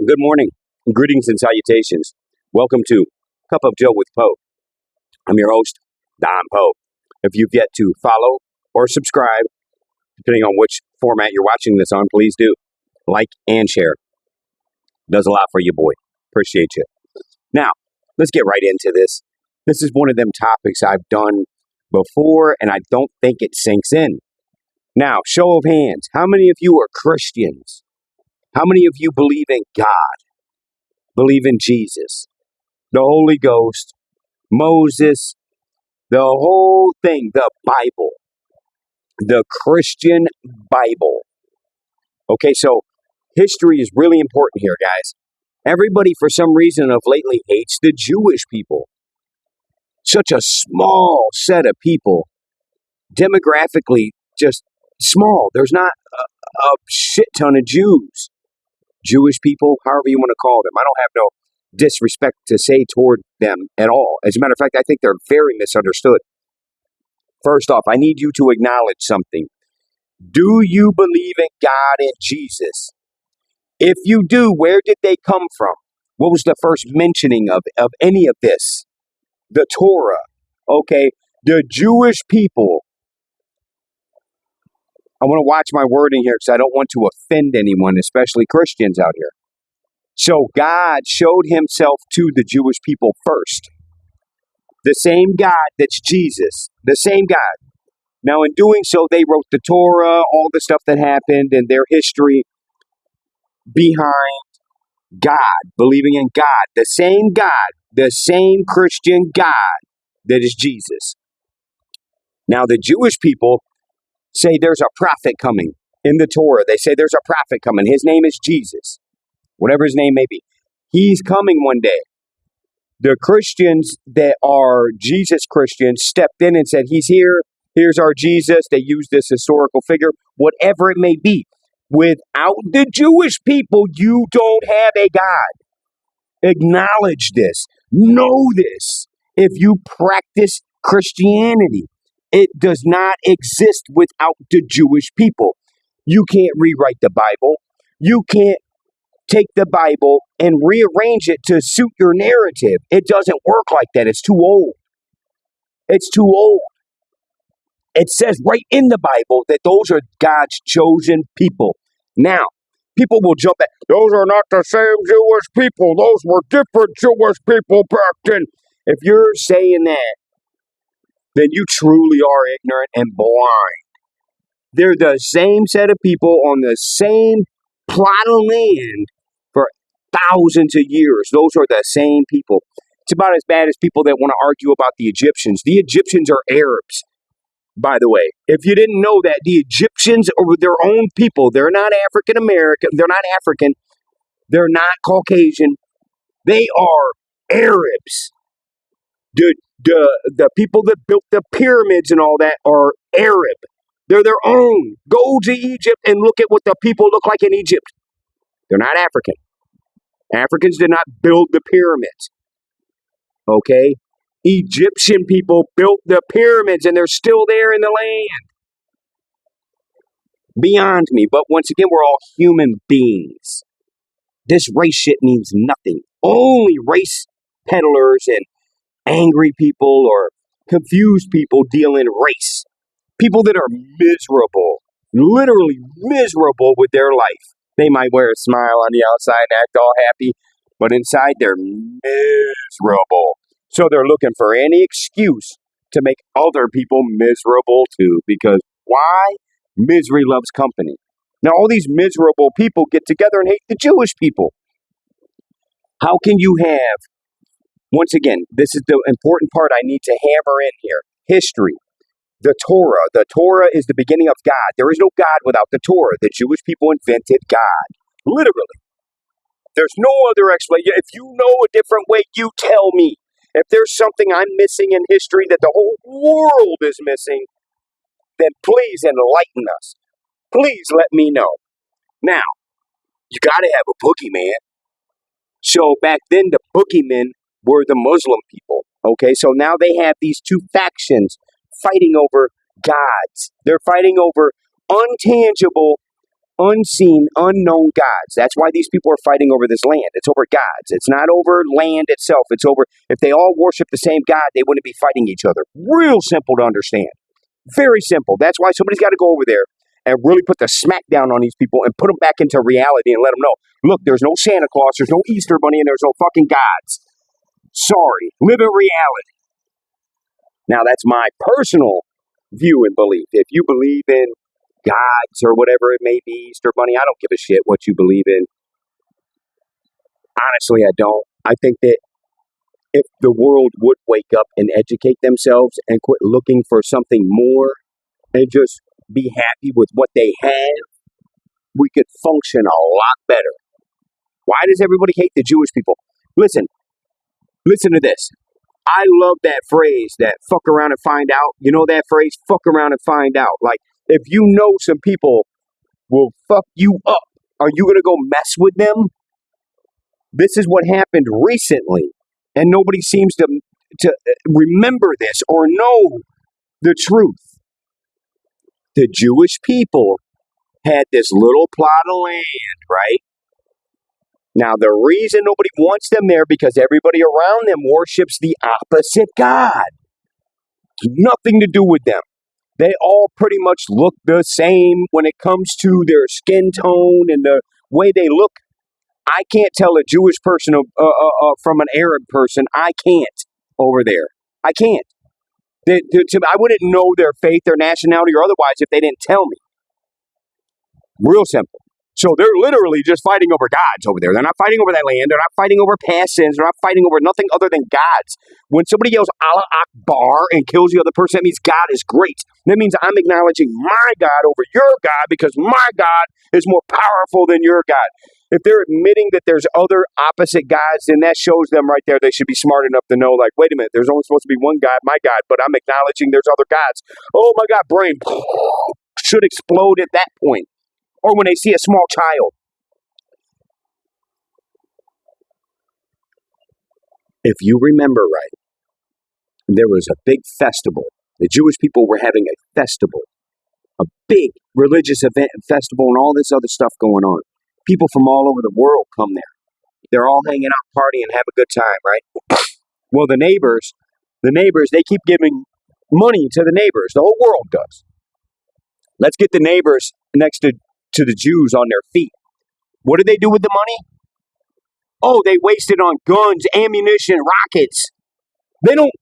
Good morning, greetings and salutations. Welcome to Cup of Joe with Poe. I'm your host, Don Poe. If you've yet to follow or subscribe, depending on which format you're watching this on, please do. Like and share. Does a lot for you, boy. Appreciate you. Now, let's get right into this. This is one of them topics I've done before, and I don't think it sinks in. Now, show of hands, how many of you are Christians? How many of you believe in God, believe in Jesus, the Holy Ghost, Moses, the whole thing, the Bible, the Christian Bible? Okay, so history is really important here, guys. Everybody, for some reason of lately, hates the Jewish people. Such a small set of people, demographically just small. There's not a shit ton of Jews. Jewish people, however you want to call them. I don't have no disrespect to say toward them at all. As a matter of fact, I think they're very misunderstood. First off, I need you to acknowledge something. Do you believe in God and Jesus? If you do, where did they come from? What was the first mentioning of any of this? The Torah. Okay, the Jewish people. I want to watch my wording here because I don't want to offend anyone, especially Christians out here. So God showed himself to the Jewish people first. The same God that's Jesus. The same God. Now, in doing so, they wrote the Torah, all the stuff that happened and their history behind God, believing in God. The same Christian God that is Jesus. Now, the Jewish people say there's a prophet coming in the Torah. They say there's a prophet coming. His name is Jesus, whatever his name may be. He's coming one day. The Christians that are Jesus Christians stepped in and said, he's here. Here's our Jesus. They use this historical figure, whatever it may be. Without the Jewish people, you don't have a God. Acknowledge this. Know this. If you practice Christianity, it does not exist without the Jewish people. You can't rewrite the Bible. You can't take the Bible and rearrange it to suit your narrative. It doesn't work like that. It's too old. It's too old. It says right in the Bible that those are God's chosen people. Now, people will jump at, those are not the same Jewish people. Those were different Jewish people back then. If you're saying that, then you truly are ignorant and blind. They're the same set of people on the same plot of land for thousands of years. Those are the same people. It's about as bad as people that want to argue about the Egyptians. The Egyptians are Arabs, by the way. If you didn't know that, the Egyptians are their own people. They're not African American. They're not African. They're not Caucasian. They are Arabs. The people that built the pyramids and all that are Arab. They're their own. Go to Egypt and look at what the people look like in Egypt. They're not African. Africans did not build the pyramids. Okay? Egyptian people built the pyramids and they're still there in the land. Beyond me. But once again, we're all human beings. This race shit means nothing. Only race peddlers and angry people or confused people deal in race. People that are miserable, literally miserable with their life. They might wear a smile on the outside and act all happy, but inside they're miserable. So they're looking for any excuse to make other people miserable too. Because why? Misery loves company. Now all these miserable people get together and hate the Jewish people. How can you have, once again, this is the important part I need to hammer in here. History. The Torah. The Torah is the beginning of God. There is no God without the Torah. The Jewish people invented God. Literally. There's no other explanation. If you know a different way, you tell me. If there's something I'm missing in history that the whole world is missing, then please enlighten us. Please let me know. Now, you got to have a boogeyman. So back then, the boogeymen were the Muslim people. Okay, so now they have these two factions fighting over gods. They're fighting over untangible unseen, unknown gods. That's why these people are fighting over this land. It's over gods. It's not over land itself. It's over, if they all worship the same God, they wouldn't be fighting each other. Real simple to understand. Very simple. That's why somebody's got to go over there and really put the smack down on these people and put them back into reality and let them know, look, there's no Santa Claus, there's no Easter Bunny, and there's no fucking gods. Sorry. Live in reality. Now, that's my personal view and belief. If you believe in gods or whatever it may be, Easter Bunny, I don't give a shit what you believe in. Honestly, I don't. I think that if the world would wake up and educate themselves and quit looking for something more and just be happy with what they have, we could function a lot better. Why does everybody hate the Jewish people? Listen to this. I love that phrase, that fuck around and find out. You know that phrase, fuck around and find out. Like, if you know some people will fuck you up, are you going to go mess with them? This is what happened recently, and nobody seems to remember this or know the truth. The Jewish people had this little plot of land, right? Now, the reason nobody wants them there because everybody around them worships the opposite God. Nothing to do with them. They all pretty much look the same when it comes to their skin tone and the way they look. I can't tell a Jewish person from an Arab person. I can't over there. I can't. I wouldn't know their faith, their nationality, or otherwise if they didn't tell me. Real simple. So they're literally just fighting over gods over there. They're not fighting over that land. They're not fighting over past sins. They're not fighting over nothing other than gods. When somebody yells Allah Akbar and kills the other person, that means God is great. That means I'm acknowledging my God over your God because my God is more powerful than your God. If they're admitting that there's other opposite gods, then that shows them right there they should be smart enough to know, like, wait a minute, there's only supposed to be one God, my God, but I'm acknowledging there's other gods. Oh my God, brain should explode at that point. Or when they see a small child. If you remember right, there was a big festival. The Jewish people were having a festival, a big religious event and festival and all this other stuff going on. People from all over the world come there. They're all hanging out, partying, have a good time, right? Well, the neighbors, they keep giving money to the neighbors. The whole world does. Let's get the neighbors next to the Jews on their feet. What did they do with the money? Oh, they waste it on guns, ammunition, rockets. They don't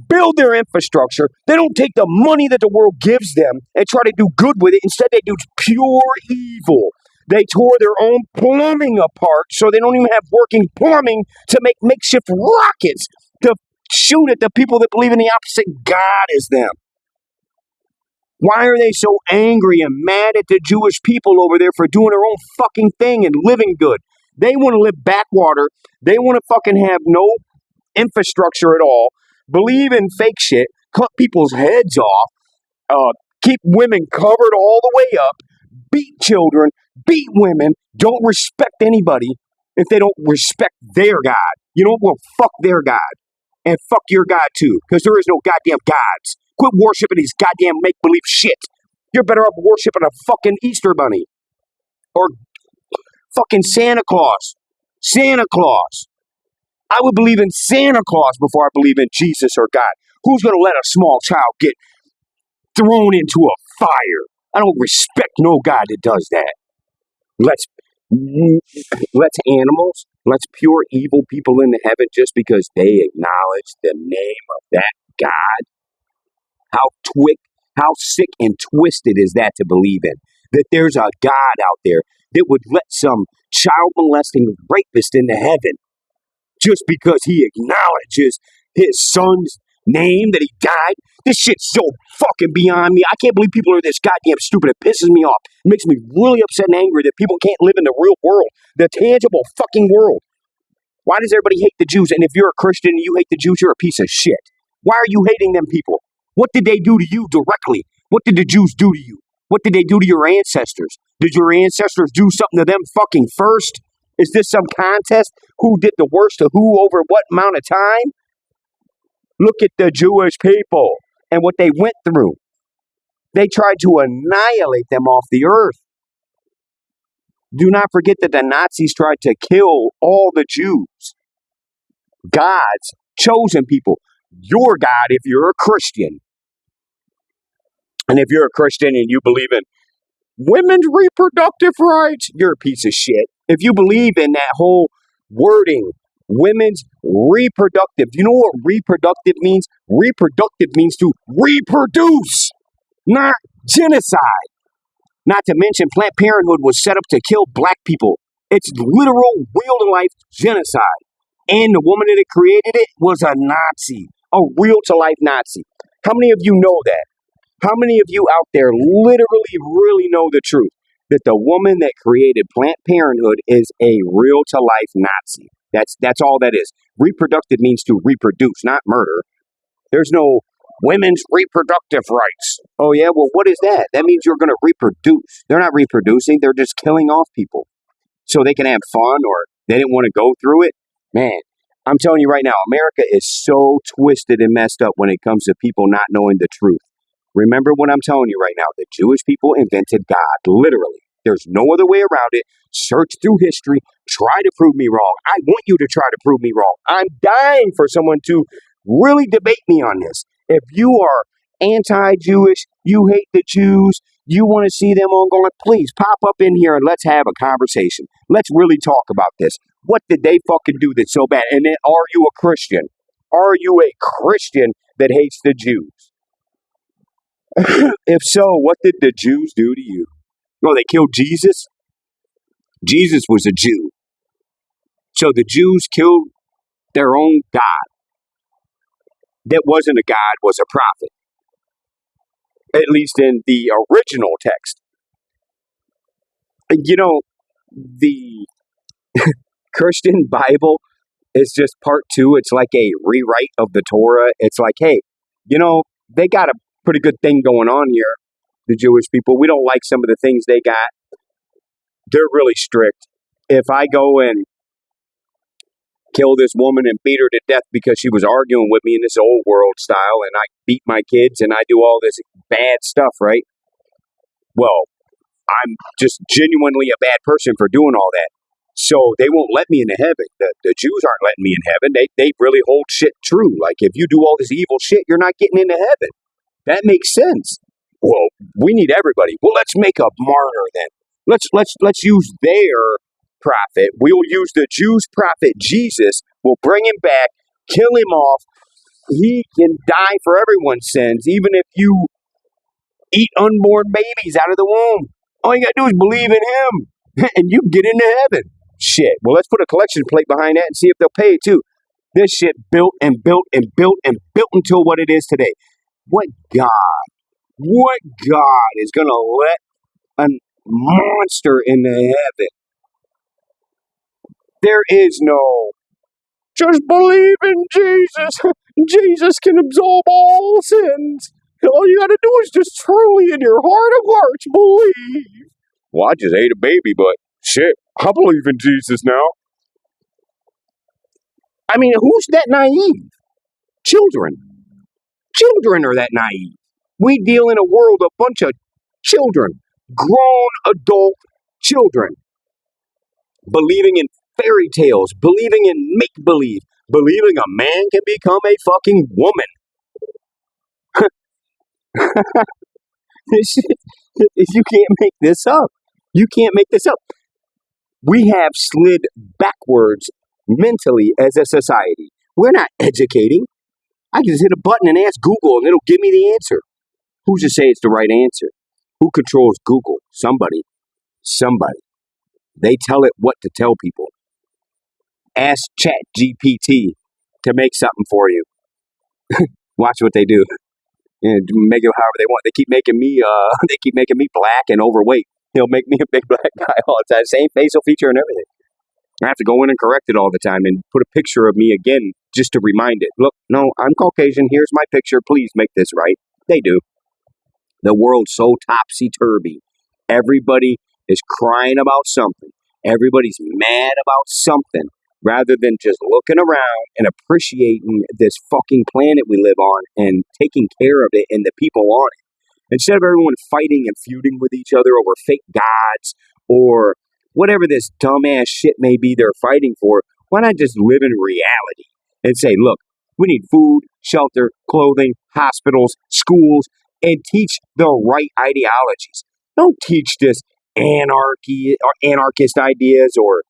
build their infrastructure. They don't take the money that the world gives them and try to do good with it. Instead, they do pure evil. They tore their own plumbing apart, so they don't even have working plumbing to make makeshift rockets to shoot at the people that believe in the opposite God as them. Why are they so angry and mad at the Jewish people over there for doing their own fucking thing and living good? They want to live backwater. They want to fucking have no infrastructure at all, believe in fake shit, cut people's heads off, keep women covered all the way up, beat children, beat women, don't respect anybody if they don't respect their God. You know what? Well, fuck their God. And fuck your God too, because there is no goddamn gods. Quit worshiping these goddamn make-believe shit. You're better off worshiping a fucking Easter Bunny. Or fucking Santa Claus. Santa Claus. I would believe in Santa Claus before I believe in Jesus or God. Who's going to let a small child get thrown into a fire? I don't respect no God that does that. Let's animals, let's pure evil people into heaven just because they acknowledge the name of that God. How sick and twisted is that to believe in? That there's a God out there that would let some child molesting rapist into heaven just because he acknowledges his son's name that he died? This shit's so fucking beyond me. I can't believe people are this goddamn stupid. It pisses me off. It makes me really upset and angry that people can't live in the real world, the tangible fucking world. Why does everybody hate the Jews? And if you're a Christian and you hate the Jews, you're a piece of shit. Why are you hating them people? What did they do to you directly? What did the Jews do to you? What did they do to your ancestors? Did your ancestors do something to them fucking first? Is this some contest? Who did the worst to who over what amount of time? Look at the Jewish people and what they went through. They tried to annihilate them off the earth. Do not forget that the Nazis tried to kill all the Jews, God's chosen people. Your God, if you're a Christian, and if you're a Christian and you believe in women's reproductive rights, you're a piece of shit. If you believe in that whole wording, women's reproductive, you know what reproductive means? Reproductive means to reproduce, not genocide. Not to mention, Planned Parenthood was set up to kill black people. It's literal, real-to-life genocide. And the woman that created it was a Nazi, a real-to-life Nazi. How many of you know that? How many of you out there literally really know the truth? That the woman that created Planned Parenthood is a real-to-life Nazi. That's all that is. Reproductive means to reproduce, not murder. There's no women's reproductive rights. Oh yeah, well what is that? That means you're going to reproduce. They're not reproducing, they're just killing off people so they can have fun, or they didn't want to go through it. Man, I'm telling you right now, America is so twisted and messed up when it comes to people not knowing the truth. Remember what I'm telling you right now. The Jewish people invented God, literally. There's no other way around it. Search through history. Try to prove me wrong. I want you to try to prove me wrong. I'm dying for someone to really debate me on this. If you are anti-Jewish, you hate the Jews, you want to see them on going, please pop up in here and let's have a conversation. Let's really talk about this. What did they fucking do that's so bad? And then, are you a Christian? Are you a Christian that hates the Jews? If so, what did the Jews do to you? No, they killed Jesus. Jesus was a Jew. So the Jews killed their own God. That wasn't a God, was a prophet. At least in the original text. You know, the Christian Bible is just part 2. It's like a rewrite of the Torah. It's like, hey, you know, they got a pretty good thing going on here, the Jewish people. We don't like some of the things they got. They're really strict. If I go and kill this woman and beat her to death because she was arguing with me in this old world style, and I beat my kids and I do all this bad stuff, right? Well, I'm just genuinely a bad person for doing all that. So they won't let me into heaven. The Jews aren't letting me in heaven. They really hold shit true. Like, if you do all this evil shit, you're not getting into heaven. That makes sense. Well, we need everybody. Well, let's make a martyr then. Let's use their prophet. We'll use the Jews' prophet Jesus. We'll bring him back, kill him off. He can die for everyone's sins, even if you eat unborn babies out of the womb. All you gotta do is believe in him, and you get into heaven. Shit. Well, let's put a collection plate behind that and see if they'll pay it too. This shit built and built and built and built until what it is today. What God is gonna let a monster into heaven? There is no, just believe in Jesus. Jesus can absolve all sins. All you gotta do is just truly in your heart of hearts believe. Well, I just ate a baby, but shit, I believe in Jesus now. I mean, who's that naive? Children. Children are that naive. We deal in a world of a bunch of children, grown adult children, believing in fairy tales, believing in make-believe, believing a man can become a fucking woman. You can't make this up. You can't make this up. We have slid backwards mentally as a society. We're not educating. I can just hit a button and ask Google and it'll give me the answer. Who's to say it's the right answer? Who controls Google? Somebody. They tell it what to tell people. Ask ChatGPT to make something for you. Watch what they do. And make it however they want. They keep making me black and overweight. They'll make me a big black guy all the time. Same facial feature and everything. I have to go in and correct it all the time and put a picture of me again just to remind it. Look, no, I'm Caucasian. Here's my picture. Please make this right. They do. The world's so topsy-turvy. Everybody is crying about something. Everybody's mad about something rather than just looking around and appreciating this fucking planet we live on and taking care of it and the people on it. Instead of everyone fighting and feuding with each other over fake gods or whatever this dumbass shit may be they're fighting for, why not just live in reality and say, look, we need food, shelter, clothing, hospitals, schools, and teach the right ideologies. Don't teach this anarchy or anarchist ideas or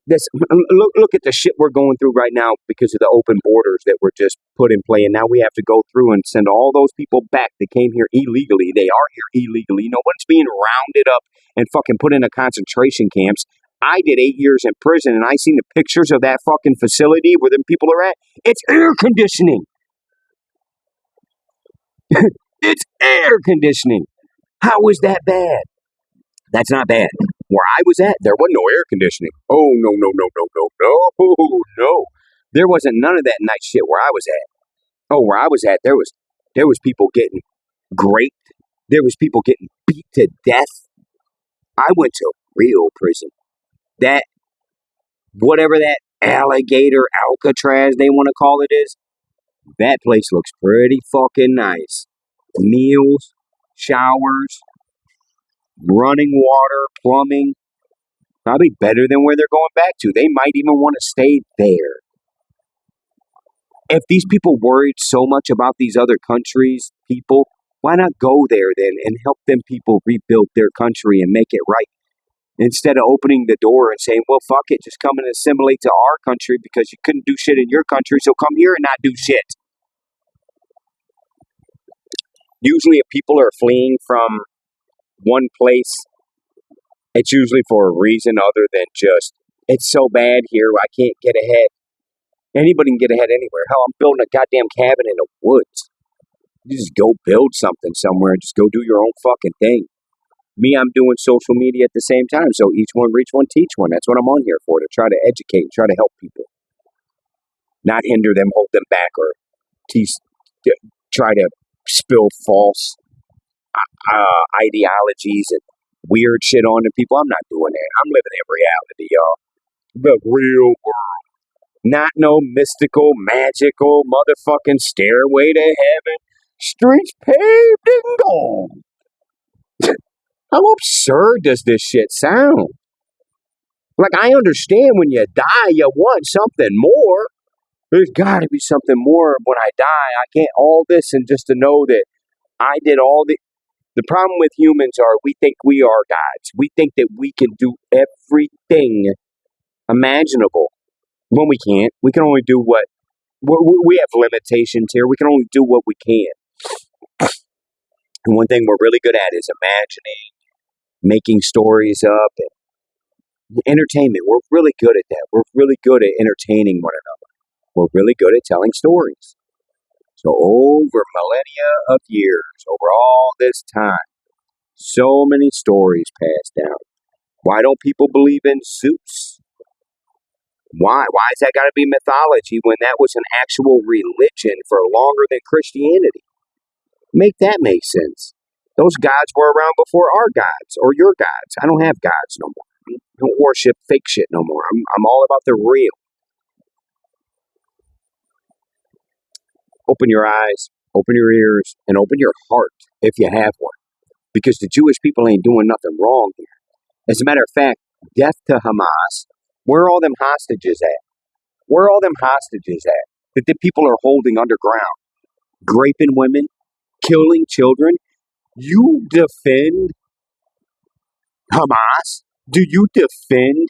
this. Look at the shit we're going through right now because of the open borders that were just put in play, and now we have to go through and send all those people back that came here illegally. They are here illegally. Nobody's being rounded up and fucking put into concentration camps. I did 8 years in prison, and I seen the pictures of that fucking facility where them people are at. It's air conditioning. It's air conditioning. How is that bad? That's not bad. Where I was at, there wasn't no air conditioning. Oh, no, no, no, no, no, no, no. There wasn't none of that nice shit where I was at. Oh, where I was at, there was people getting raped. There was people getting beat to death. I went to real prison. That, whatever that alligator Alcatraz they want to call it is, that place looks pretty fucking nice. Meals, showers, running water, plumbing, probably better than where they're going back to. They might even want to stay there. If these people worried so much about these other countries, people, why not go there then and help them people rebuild their country and make it right? Instead of opening the door and saying, well, fuck it, just come and assimilate to our country because you couldn't do shit in your country, so come here and not do shit. Usually if people are fleeing from one place, it's usually for a reason other than just, it's so bad here, I can't get ahead. Anybody can get ahead anywhere. Hell, I'm building a goddamn cabin in the woods. You just go build something somewhere and just go do your own fucking thing. Me, I'm doing social media at the same time, so each one reach one, teach one. That's what I'm on here for, to try to educate, try to help people. Not hinder them, hold them back, or try to spill false ideologies and weird shit on the people. I'm not doing that. I'm living in reality, y'all. The real world. Not no mystical, magical, motherfucking stairway to heaven. Streets paved in gold. How absurd does this shit sound? Like, I understand when you die, you want something more. There's got to be something more when I die. I can't all this and just to know that I did all the... The problem with humans are we think we are gods. We think that we can do everything imaginable. When we can't. We can only do what... We have limitations here. We can only do what we can. And one thing we're really good at is imagining, making stories up, and entertainment. We're really good at that. We're really good at entertaining one another. We're really good at telling stories. So over millennia of years, over all this time, so many stories passed down. Why don't people believe in Zeus? Why? Why has that got to be mythology when that was an actual religion for longer than Christianity? Make that make sense. Those gods were around before our gods or your gods. I don't have gods no more. I don't worship fake shit no more. I'm all about the real. Open your eyes, open your ears, and open your heart if you have one. Because the Jewish people ain't doing nothing wrong here. As a matter of fact, death to Hamas, where are all them hostages at? Where are all them hostages at that the people are holding underground? Raping women, killing children. You defend Hamas? Do you defend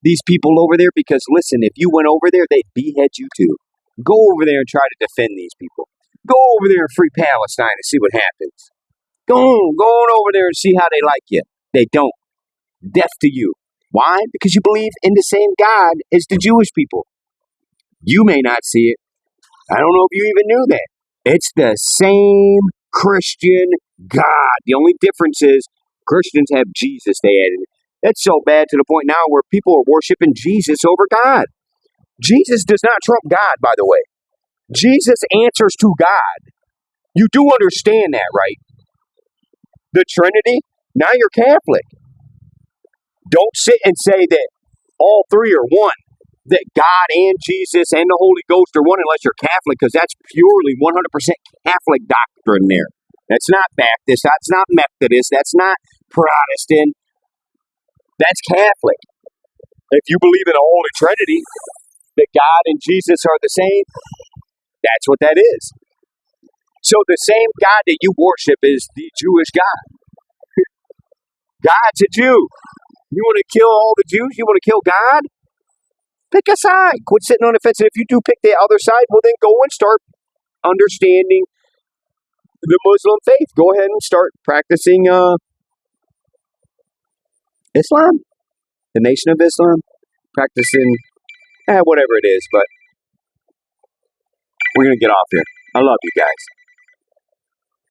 these people over there? Because listen, if you went over there, they'd behead you too. Go over there and try to defend these people. Go over there and free Palestine and see what happens. Go on over there and see how they like you. They don't. Death to you. Why? Because you believe in the same God as the Jewish people. You may not see it. I don't know if you even knew that. It's the same Christian God. The only difference is Christians have Jesus they added. That's so bad to the point now where people are worshiping Jesus over God. Jesus does not trump God, by the way. Jesus answers to God. You do understand that, right? The Trinity, now you're Catholic. Don't sit and say that all three are one, that God and Jesus and the Holy Ghost are one unless you're Catholic, because that's purely 100% Catholic doctrine there. That's not Baptist, that's not Methodist, that's not Protestant. That's Catholic. If you believe in the Holy Trinity, that God and Jesus are the same, that's what that is. So the same God that you worship is the Jewish God. God's a Jew. You want to kill all the Jews? You want to kill God? Pick a side. Quit sitting on the fence. And if you do pick the other side, well, then go and start understanding the Muslim faith. Go ahead and start practicing Islam, the Nation of Islam, practicing whatever it is. But we're going to get off here. I love you guys.